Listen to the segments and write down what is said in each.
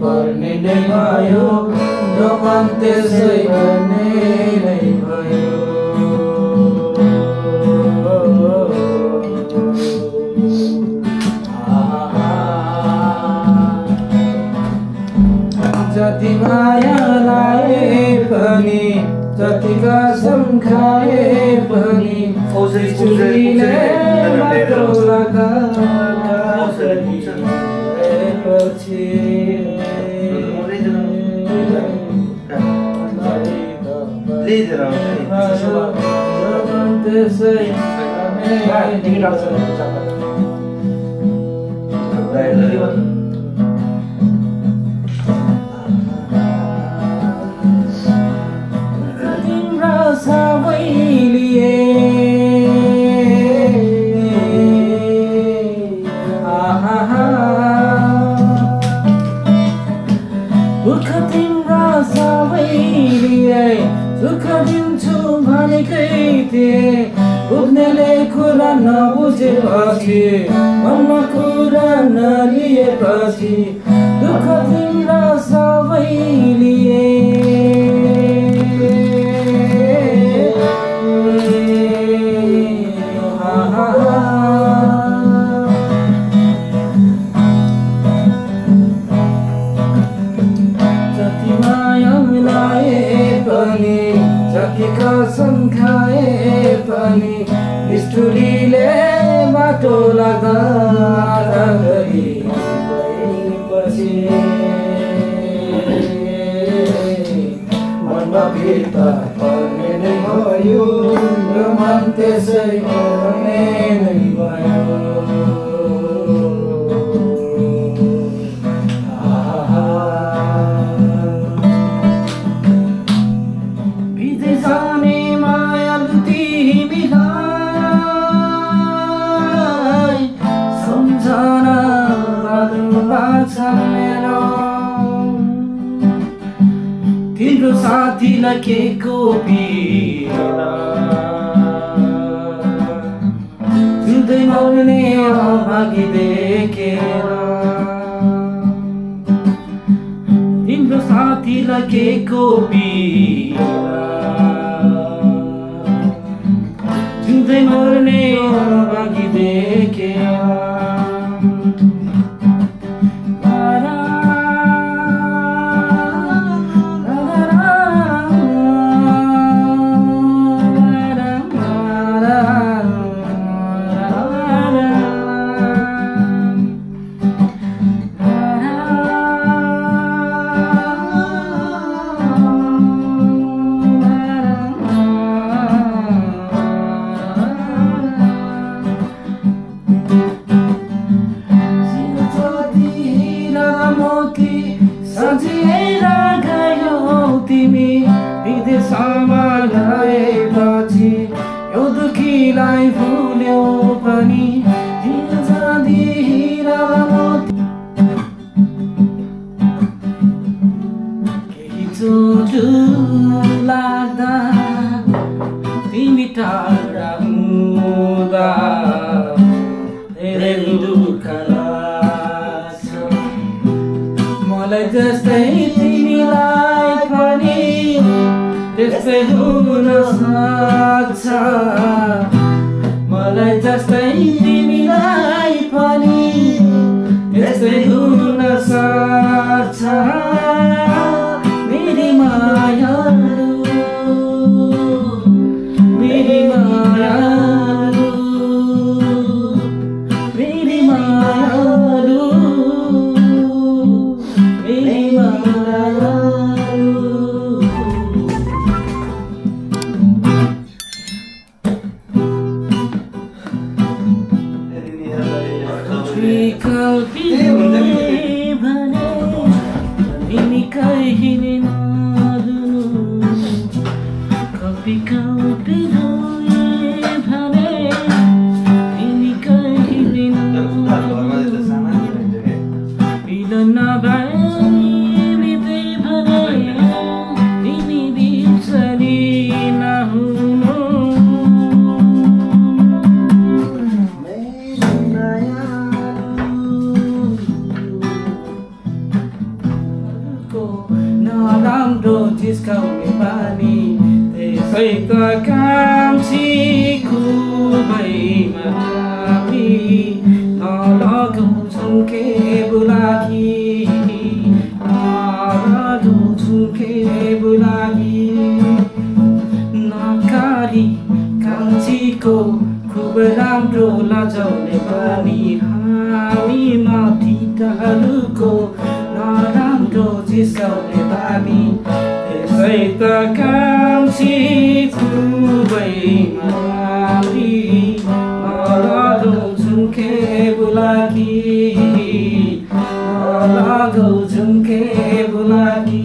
पर्ने नै भयो यो मन त्यसै गर्ने नै भयो जति माया लाए पनि जति कसम खाए पनि चुरीले बाटो लगाएपछि त्यसै दुःख दिन्छु भनेकै थिए बुझ्नेले कुरा नबुझेपछि मनमा कुरा नलिएपछि दुःख तिम्रो सबै लिए जति माया लाए पनि जति कसम खाए पनि निष्ठुरीले बाटो लगाएपछि मनमा भित्र पर्ने नै भयो यो मन त्यसै गर्ने नै भयो तिम्रो साथीलाई के को पीडा जिउँदै मर्ने अभागी देखेर तिम्रो साथीलाई के को पीडा जिउँदै मर्ने अभागी देखेर सजिएर गयौ तिमी विदेशमा गएपछि यो दुखीलाई भुल्यौ पनि केही चोट लाग्दा तिमी टाढा हुँदा धेरै दुःख लाग्छ मलाई जस्तै तिमीलाई पनि त्यस्तै हुन सक्छ मलाई जस्तै तिमीलाई पनि त्यस्तै हुन सक्छ मेरी मायालु मेरी मायालु मेरी मायालु मेरी मायालु को नराम्रो जिस्काउने बानी त्यसै त कान्छी खुबैमा हामी नलगाउँ झुम्के बुलाकी नलगाउँ झुम्के बुलाकी नकाली कान्छीको खुब राम्रो लजाउने बानी हामी माथि टाढुको नराम्रो जिस्काउने बानी त्यसै त कान्छी खुबैमा हामी नलगाउँ झुम्के बुलाकी नलगाउँ झुम्के बुलाकी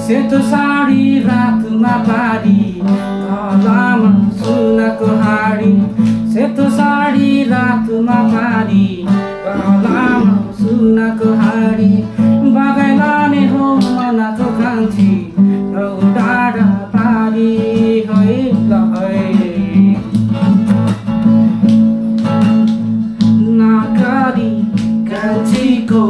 सेतो साडी रातमा पारी गलामा सुनको हाडी सेतो साडी रातमा पारी गलामा सुनको हाडी बगाइ लाने हो मनको कान्छी रौ डाँडा पारी है नकारी कान्छीको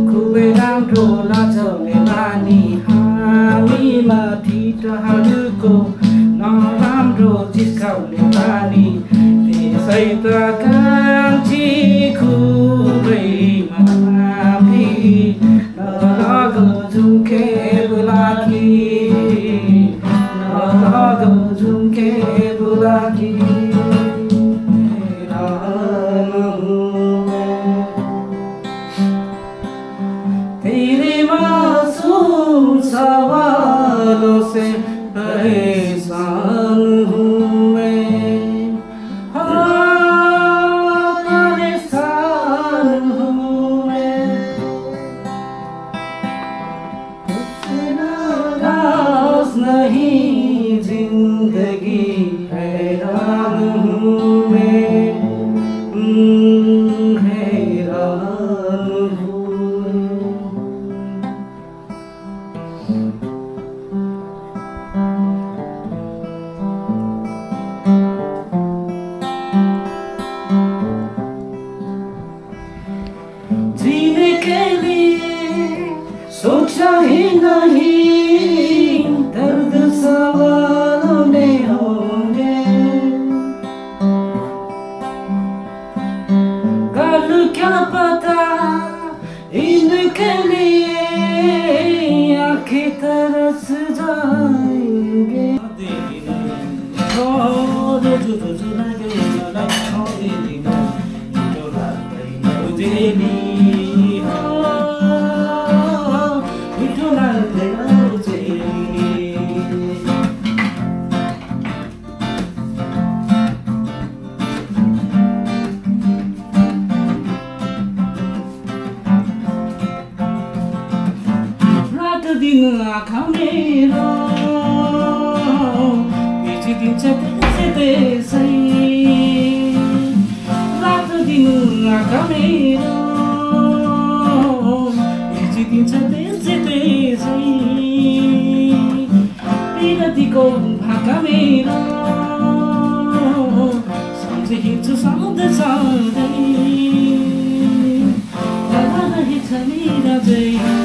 खुबै राम्रो लजाउने बानी हामी माथि टाढुको नराम्रो जिस्काउने बानी त्यसै त कान्छी खुबैमा हामी नलगाउँ झुम्के बुलाकी नलगाउँ झुम्के बुलाकी तेरे मासूम सवालों से परेशान हूँ मैं परेशान हूँ मैं रास नहीं जिंदगी हैरान हूँ मैं हैरान हूँ जीने के लिए सोचा ही नहीं दर्द सवालों में होंगे कल क्या पता इनके लिए आंखें तरस जाएंगे रात दिन आँखा मेरो बिचिदिन्छ त्यसै त्यसै रात दिन आँखा मेरो बिचिदिन्छ त्यसै त्यसै विरतीको भाका मेरो सम्झिन्छु सधैँ सधैँ रहेछ मेरा चाहिँ